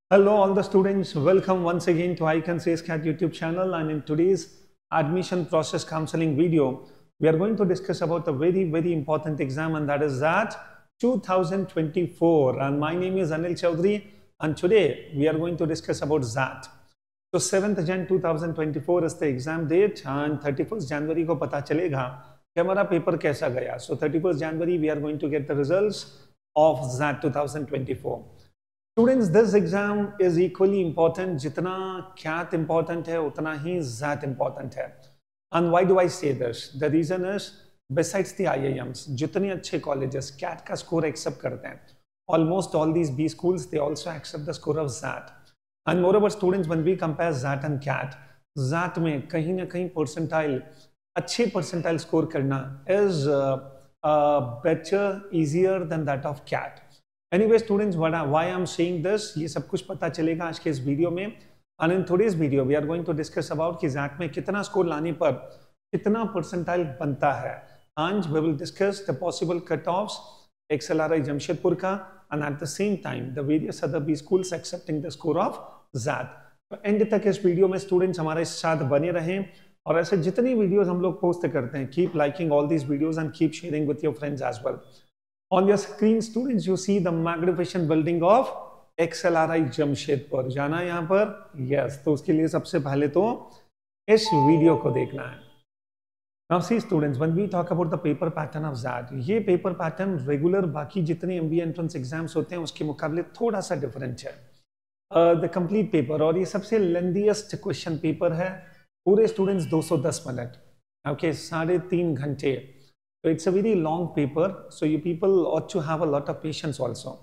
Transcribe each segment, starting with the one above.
Hello, all the students. Welcome once again to Icon Says Cat YouTube channel. And in today's admission process counseling video, we are going to discuss about a very important exam, and that is that 2024. And my name is Anil Chaudhary, and today we are going to discuss about that. So 7th Jan 2024 is the exam date, and 31st January को पता चलेगा कि हमारा paper कैसा गया. So 31st January we are going to get the results of that 2024. Students, this exam is equally important. जितना CAT important है उतना ही ZAT important है. And why do I say this? The reason is, besides the IIMs, जितने अच्छे colleges CAT का score accept करते हैं, almost all these B schools they also accept the score of ZAT. And moreover, students, when we compare ZAT and CAT, ZAT में कहीं ना कहीं percentile, अच्छे percentile score करना is better, easier than that of CAT. Anyway, students, why I'm saying this, ये सब कुछ पता चलेगा आज के इस वीडियो में. And in today's video, we are going to discuss about कि ZAT में कितना स्कोर लाने पर कितना परसेंटाइल बनता है. And we will discuss the possible cutoffs, XLRI Jamshedpur का, and at the same time, the various other B schools accepting the score of ZAT. तो एंड तक इस वीडियो में स्टूडेंट्स हमारे साथ बने रहें, और ऐसे जितनी वीडियोस हम लोग पोस्ट करते हैं, keep liking all these videos and keep sharing with your friends as well. On your screen, students, you see the magnificent building of XLRI Jamshedpur. जाना है यहाँ पर? Yes. तो उसके लिए सबसे पहले तो इस वीडियो को देखना है. Now see students, when we talk about the paper pattern of ZAT, ये paper pattern regular बाकी जितने MBA entrance exams होते हैं उसके मुकाबले थोड़ा सा different है. The complete paper, और ये सबसे lengthiest question paper है. पूरे students 210 मिनट, okay, 3.5 घंटे. So it's a very long paper, so you people ought to have a lot of patience also.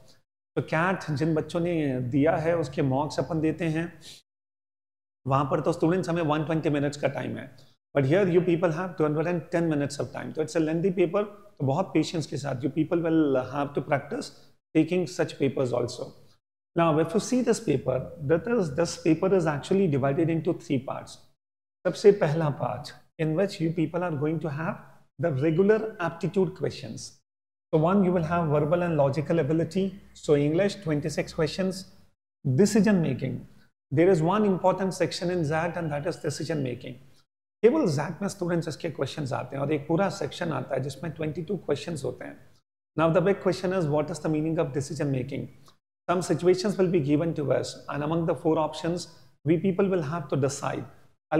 तो CAT जिन बच्चों ने दिया है उसके मॉक्स अपन देते हैं, वहाँ पर तो स्टूडेंट्स हमें 120 मिनट्स का टाइम है, but here you people have 210 minutes of time. तो इट्स अ लेंथी पेपर, तो बहुत पेशेंस के साथ you people will have to practise taking such papers also. Now if you see this paper, this paper is actually divided into 3 parts. सबसे पहला part in which you people are going to have the regular aptitude questions. So one, you will have verbal and logical ability. So English 26 questions. Decision making, there is one important section in ZAT, and that is decision making. केवल ZAT में students इसके questions आते हैं, और एक पूरा section आता है जिसमें 22 questions होते हैं. Now the big question is, what is the meaning of decision making? Some situations will be given to us, and among the 4 options we people will have to decide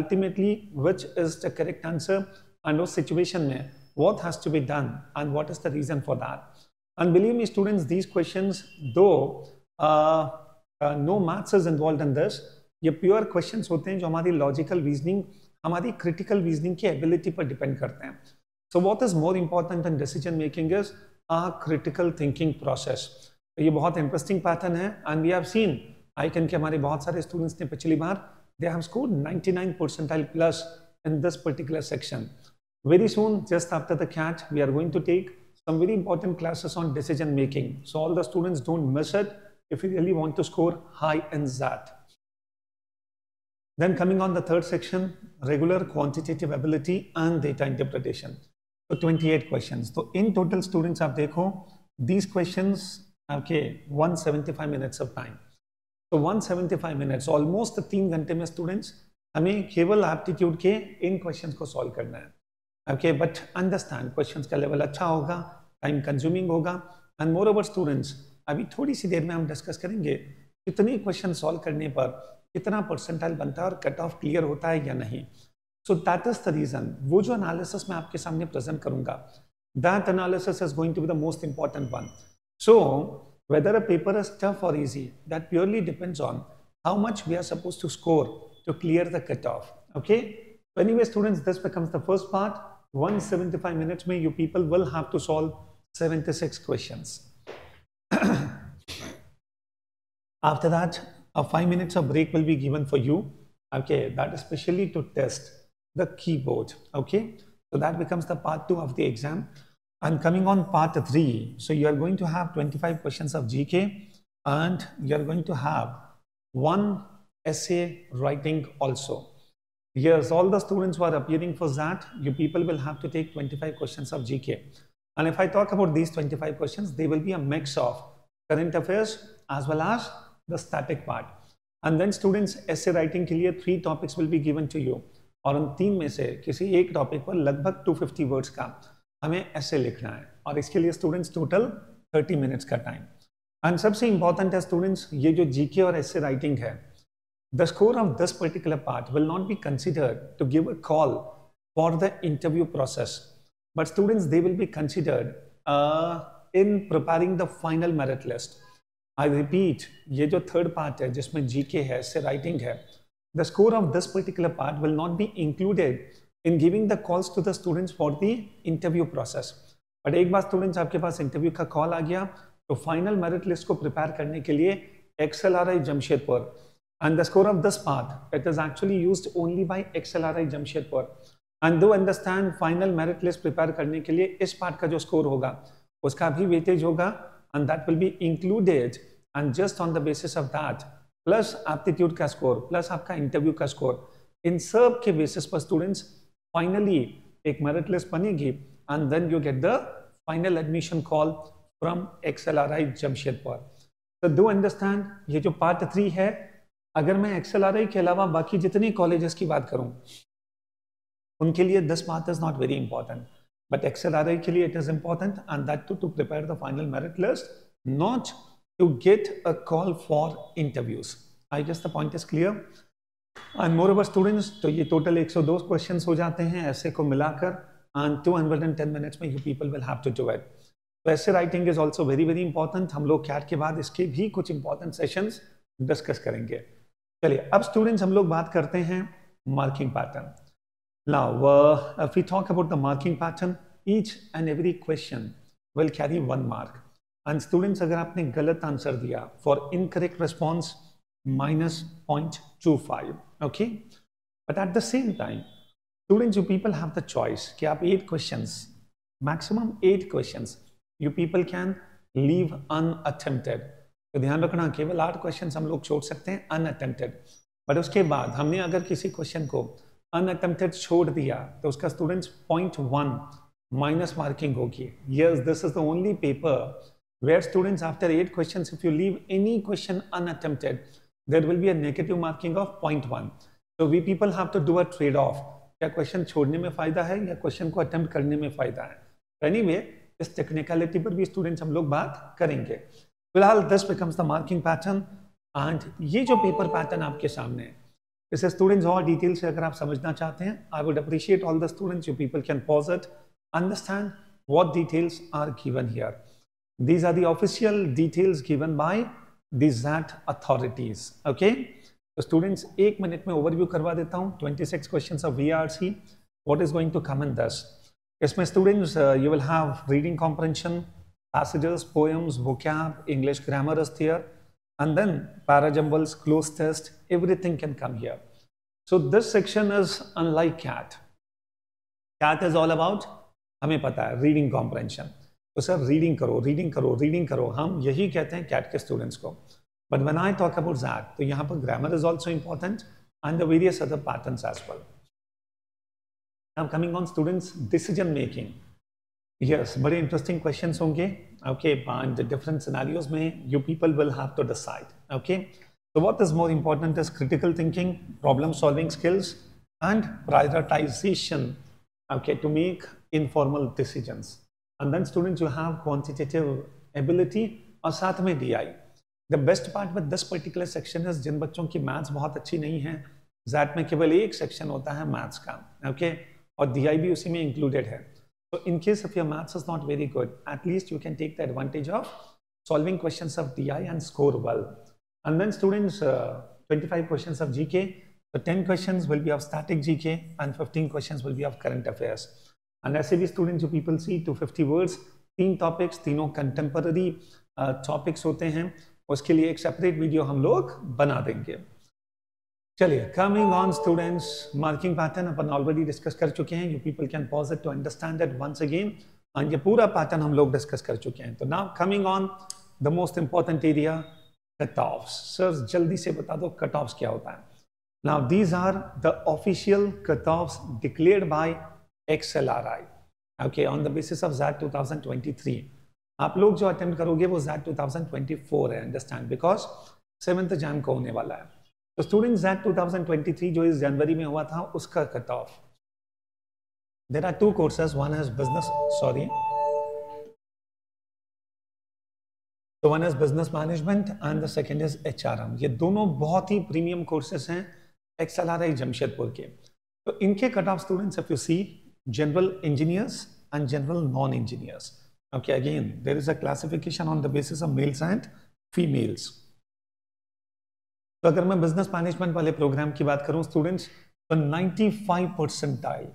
ultimately which is the correct answer, and उस situation में what has to be done and what is the reason for that. And believe me students, these questions, though no maths is involved in this, ये pure questions होते हैं जो हमारी logical reasoning, हमारी critical reasoning की ability पर depend करते हैं. So what is more important in decision making is our critical thinking process. तो ये बहुत interesting pattern है, and we have seen ICAN के हमारे बहुत सारे students ने पिछली बार they have scored 99 percentile plus in this particular section. Very soon, just after the CAT, we are going to take some very important classes on decision making. So all the students don't miss it if you really want to score high in ZAT. Then coming on the third section, regular quantitative ability and data interpretation. So 28 questions. So in total students, आप देखो, these questions, okay, 175 minutes of time. So 175 minutes, almost 3 घंटे में students हमें केवल aptitude के इन questions को solve करना है. Okay, but understand questions का level अच्छा होगा, time consuming होगा, and moreover students, अभी थोड़ी सी देर में हम discuss करेंगे कितने questions solve करने पर कितना percentile बनता है और cut off clear होता है या नहीं. So that is the reason, वो जो analysis मैं आपके सामने present करूँगा, that analysis is going to be the most important one. So whether a paper is tough or easy, that purely depends on how much we are supposed to score to clear the cutoff. Okay. So anyway, students, this becomes the first part. 175 minutes में you people will have to solve 76 questions. After that, a 5 minutes of break will be given for you. Okay, that is specially to test the keyboard. Okay, so that becomes the part 2 of the exam. And coming on part 3, so you are going to have 25 questions of GK, and you are going to have 1 essay writing also. Yes, all the students who are appearing for ZAT, you people will have to take 25 questions of GK. And if I talk about these 25 questions, they will be a mix of current affairs as well as the static part. And then students essay writing के लिए 3 topics will be given to you, और उन 3 में से किसी एक topic पर लगभग 250 वर्ड्स का हमें ऐसे लिखना है, और इसके लिए स्टूडेंट्स टोटल 30 मिनट्स का टाइम. एंड सबसे इंपॉर्टेंट है स्टूडेंट्स, ये जो जीके और ऐसे राइटिंग है, the score of this particular part will not be considered to give a call for the interview process, but students they will be considered in preparing the final merit list. I repeat, ये जो third part है जिसमें GK है, essay writing है, the score of this particular part will not be included in giving the calls to the students for the interview process. But एक बार students आपके पास interview का कॉल आ गया, तो फाइनल मेरिट लिस्ट को prepare करने के लिए XLRI Jamshedpur, and the score of this part it is actually used only by XLRI Jamshedpur. And do understand, final merit list prepare करने के लिए इस पार्ट का जो स्कोर होगा उसका भी वेटेज होगा, and that will be included, and just on the basis of that plus aptitude का स्कोर plus आपका इंटरव्यू का स्कोर, इन सब के बेसिस पर स्टूडेंट्स फाइनली एक मेरिट लिस्ट बनेगी, and then you get the final admission call from XLRI Jamshedpur. So do understand, ये जो पार्ट 3 है, अगर मैं XLRI के अलावा बाकी जितने कॉलेजेस की बात करूं उनके लिए this part is not very important. But XLRI के लिए it is important, and that too to prepare the final merit list, not to get a call for interviews. I guess the point is clear. And moreover students, तो ये total 102 questions हो जाते हैं ऐसे को मिलाकर, and 210 minutes में you people will have to do it. तो ऐसे writing is also very very important. हम लोग CAT के बाद इसके भी कुछ important sessions discuss करेंगे. चलिए अब students हम लोग बात करते हैं marking pattern. Now, if we talk about the marking pattern, each and every question will carry 1 mark. And students, अगर आपने गलत आंसर दिया, for incorrect response, -0.25. Okay? But at the same time, students, you people have the choice कि आप 8 questions, maximum 8 questions, you people can leave unattempted. तो ध्यान रखना, केवल 8 questions हम लोग छोड़ सकते हैं unattempted. But उसके बाद हमने अगर किसी क्वेश्चन को अनअटेम्प्टेड छोड़ दिया तो उसका स्टूडेंट्स 0.1 माइनस मार्किंग होगी. Yes, this is the only paper where students after 8 questions if you leave any question unattempted there will be a negative marking of 0.1. So we people have to do a trade off, क्या question छोड़ने में फायदा है या question को attempt करने में फायदा है. एनीवे, इस टेक्निकलिटी पर भी स्टूडेंट्स हम लोग बात करेंगे. फिलहाल this becomes the marking pattern, and ये जो पेपर पैटर्न आपके सामने है, इसे स्टूडेंट्स और डिटेल से अगर आप समझना चाहते हैं, I would appreciate all the students, you people can pause it, understand what details are given here. These are the official details given by the XAT authorities. Okay, तो स्टूडेंट्स 1 मिनट में overview करवा देता हूँ. 26 questions of VRC, what is going to come in this. इसमें students you will have reading comprehension, passages, poems, vocab, English grammar is there, and then parajumbles, close test, everything can come here. So this section is unlike CAT. CAT is all about, हमें पता है, reading comprehension. तो sir reading करो, reading करो, reading करो, हम यही कहते हैं CAT के स्टूडेंट्स को. But when I talk about that, तो यहाँ पर grammar is also important and the various other patterns as well. Now coming on students, decision making. Yes, बड़े इंटरेस्टिंग क्वेश्चंस होंगे. Okay, and the different scenarios में you people will have to decide. Okay, so what is more important is critical thinking, problem solving skills, and prioritization. Okay, to make informal decisions. And then students, you have quantitative ability और साथ में DI. The best part with this particular section is जिन बच्चों की maths बहुत अच्छी नहीं है, ज़ैट में केवल एक सेक्शन होता है मैथ्स का. Okay, और DI भी उसी में इंक्लूडेड है. So in case if your maths is not very good, at least you can take the advantage of solving questions of DI and score well. And then students, 25 questions of GK. So 10 questions will be of static GK and 15 questions will be of current affairs. And ऐसे भी students, you people see 250 words, 3 topics, तीनों contemporary topics होते हैं. उसके लिए एक separate video हम लोग बना देंगे. चलिए, coming on students, marking pattern अपन ऑलरेडी डिस्कस कर चुके हैं. You people can pause it to understand it once again. And ये पूरा पैटर्न हम लोग डिस्कस कर चुके हैं. तो now coming on the most important area, cut offs. Sir जल्दी से बता दो कट ऑफ्स क्या होता है. Now these are the official cut offs declared by XLRI. Okay, on the basis of XAT 2023. आप लोग जो अटेम्प्ट करोगे वो ज़ैट 2024 है, अंडरस्टैंड, बिकॉज 7 जैन को होने वाला है। तो स्टूडेंट्स दैट 2023 जो इस जनवरी में हुआ था उसका cut off, there are 2 courses, one is business, तो one is business management and the second is HRM। ये दोनों बहुत ही प्रीमियम कोर्सेज हैं XLRI जमशेदपुर के। तो इनके cut off students, if you see, general engineers and general non-engineers. Okay, again, there is a classification on the basis of males and females. तो अगर मैं बिजनेस मैनेजमेंट वाले प्रोग्राम की बात करूं स्टूडेंट्स, तो 95 percentile,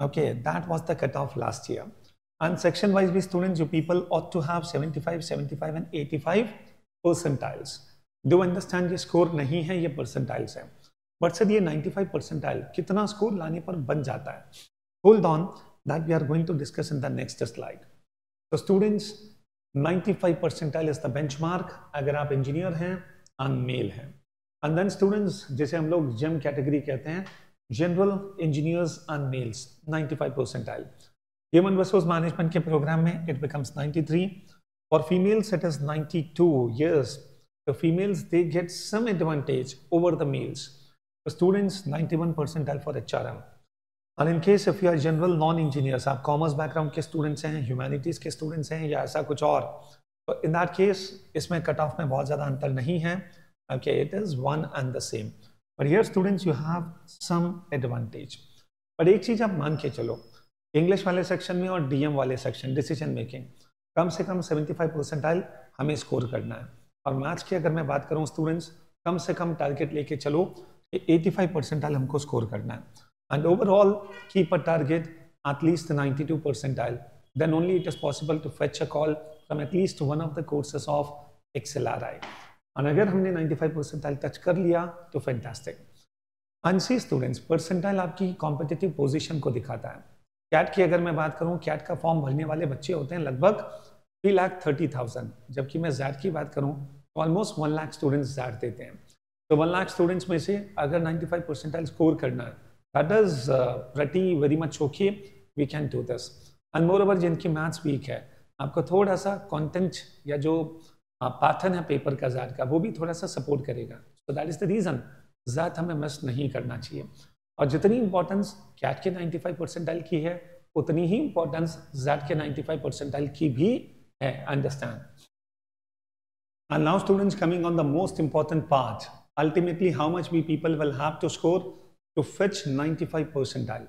okay, that was the cutoff last year. And section wise भी students, you people ought to have 75, 75 and 85 percentiles. Do understand ये स्कोर नहीं है, ये परसेंटाइल्स है, बट सर ये 95 परसेंटाइल कितना स्कोर लाने पर बन जाता है? Hold on, that we are going to discuss in the next slide. So students, 95 percentile is the benchmark अगर आप इंजीनियर हैं and मेल हैं। And then students, जैसे हम लोग जेम कैटेगरी कहते हैं, general engineers and males, 95 percentile। Human resource management के प्रोग्राम में it becomes 93. For females it is 92 years. The females they get some advantage over the males. So students, 91 percentile for HRM. और in case if you are general non engineers, आप commerce background के students हैं, humanities के students हैं या ऐसा कुछ और, तो इन दैट केस इसमें कट ऑफ में बहुत ज़्यादा अंतर नहीं है। Okay, it is one and the same, but here students you have some advantage. पर एक चीज़ आप मान के चलो, इंग्लिश वाले सेक्शन में और DM वाले सेक्शन, डिसीजन मेकिंग, कम से कम 75 परसेंटाइल हमें स्कोर करना है। और मैथ्स की अगर मैं बात करूँ स्टूडेंट्स, कम से कम टारगेट लेके चलो कि 85 परसेंटाइल हमको स्कोर करना है। And overall, keep a target at least 92 percentile. Then only it is possible to fetch a call from at least one of the courses of XLRI. And अगर हमने 95 percentile touch कर लिया तो fantastic. And see students, percentile आपकी competitive position को दिखाता है। CAT की अगर मैं बात करूँ, CAT का फॉर्म भरने वाले बच्चे होते हैं लगभग 3,30,000, जबकि मैं ZAT की बात करूँ तो ऑलमोस्ट 1 लाख स्टूडेंट्स ZAT देते हैं। तो 1 लाख स्टूडेंट्स में से अगर 95 percentile स्कोर करना है, that is pretty very much okay, we can do this. And moreover, जिनकी मैथ्स वीक है, आपको थोड़ा सा कंटेंट या जो पैटर्न है पेपर का ज़ैट का, वो भी थोड़ा सा सपोर्ट करेगा। so that is the reason ज़ैट हमें मिस नहीं करना चाहिए। और जितनी इंपॉर्टेंस कैट के 95 परसेंटाइल की है, उतनी ही इंपॉर्टेंस ज़ैट के 95 परसेंटाइल की भी है। Understand? And now students, coming on the most important part, ultimately how much we people will have to score to fetch 95 percentile.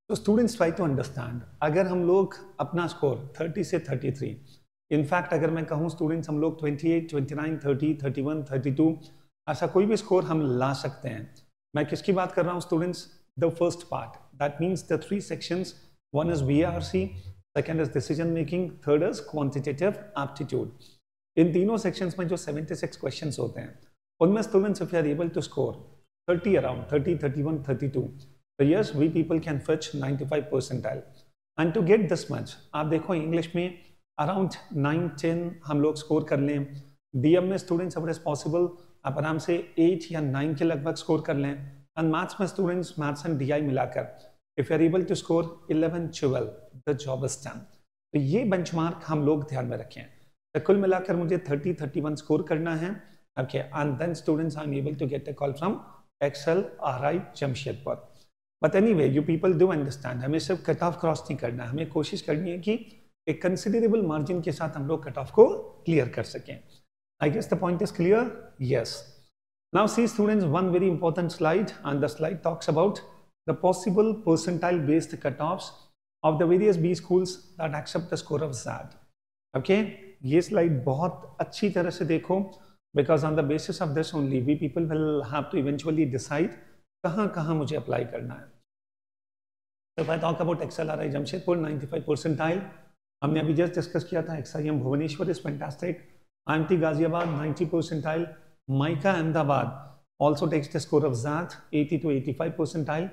So students try to understand, अगर हम लोग अपना स्कोर 30 से 33, इनफैक्ट अगर मैं कहूँ स्टूडेंट्स हम लोग 28, 29, 30, 31, 32 ऐसा कोई भी स्कोर हम ला सकते हैं। मैं किसकी बात कर रहा हूँ students? The first part, that means the 3 sections, one is VRC, second is decision making, third is quantitative aptitude. इन तीनों सेक्शंस में जो 76 क्वेश्चंस होते हैं, उनमें students if you are able to score 30 around 30, 31, 32. So yes, we people can fetch 95 percentile. And to get this much, आप देखो English में अराउंड 9, 10 हम लोग स्कोर कर लें। DM में स्टूडेंट्स अगर इज पॉसिबल आप आराम से 8 या 9 के लगभग स्कोर कर लें। एंड मैथ्स में स्टूडेंट्स मैथ्स एंड DI मिलाकर if you are able to score 11, 12, the job is done. तो ये बेंचमार्क हम लोग ध्यान में रखें। तो कुल मिलाकर मुझे 30, 31 स्कोर करना है। Okay, and then students I am able to get a call from XLRI Jamshedpur. But anyway, you people do understand, हमें सिर्फ कट ऑफ क्रॉस नहीं करना है, हमें कोशिश करनी है कि एक कंसिडरेबल मार्जिन के साथ हम लोग कट ऑफ को क्लियर कर सकें। I guess the point is clear? Yes. Now see students, one very important slide, and the slide talks about the possible percentile based cut offs of the various B schools that accept the score of ZAT. Okay, ये slide बहुत अच्छी तरह से देखो, because on the basis of this only we people will have to eventually decide कहाँ मुझे apply करना है। So if I talk about XLRI Jamshedpur 95 percentile, हमने अभी जस्ट डिस्कस किया था। XIM Bhubaneswar is fantastic, IMT Ghaziabad 90 percentile, MICA Ahmedabad also takes the score of ZAT 80 to 85 percentile,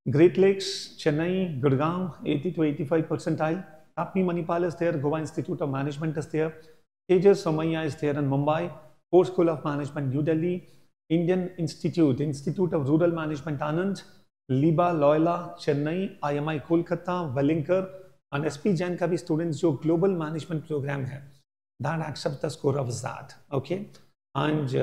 Great Lakes Chennai Gurgaon 80 to 85 percentile, Apni Manipal is there, Goa Institute of Management is there, Tejas Somaiya is there in Mumbai, Ford School of Management New Delhi, Indian Institute of Rural Management Anand, Liba Loyola Chennai, IMI Kolkata, Wellinger and SP Jain का भी students जो global management programme है, that accept the score of ZAT. Okay, and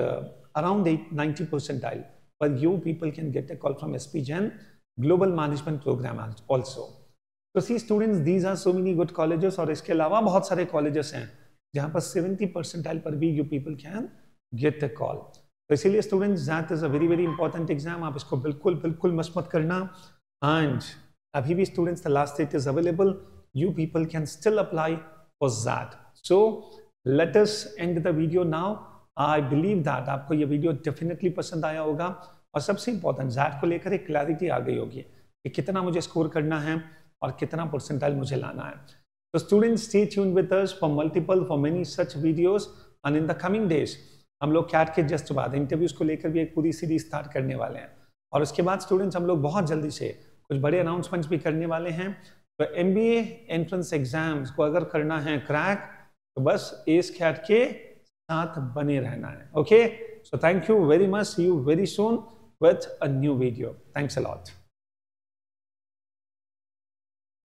around 90 percentile. But you people can get a call from SP Jain Global Management Program also. So see students, these are so many good colleges और इसके अलावा बहुत सारे colleges हैं जहाँ पर 70 percentile पर भी you people can get a call. तो इसीलिए students that is a very important exam. आप इसको बिल्कुल मत करना. And अभी भी students the last date is available. You people can still apply for that. So let us end the video now. I believe that आपको ये video definitely पसंद आया होगा और सबसे इंपॉर्टेंट ज़ैट को लेकर एक क्लैरिटी आ गई होगी कि कितना मुझे स्कोर करना है और कितना परसेंटाइल मुझे लाना है. तो students stay tuned with us for many such videos and in the coming days हम लोग कैट के जस्ट बाद इंटरव्यूज को लेकर भी एक पूरी सीरीज स्टार्ट करने वाले हैं और उसके बाद स्टूडेंट्स हम लोग बहुत जल्दी से कुछ बड़े अनाउंसमेंट्स भी करने वाले हैं. तो MBA एंट्रेंस एग्जाम्स को अगर करना है क्रैक तो बस एस कैट के साथ बने रहना है. Okay, so thank you very much. See you very soon with a new video. Thanks a lot.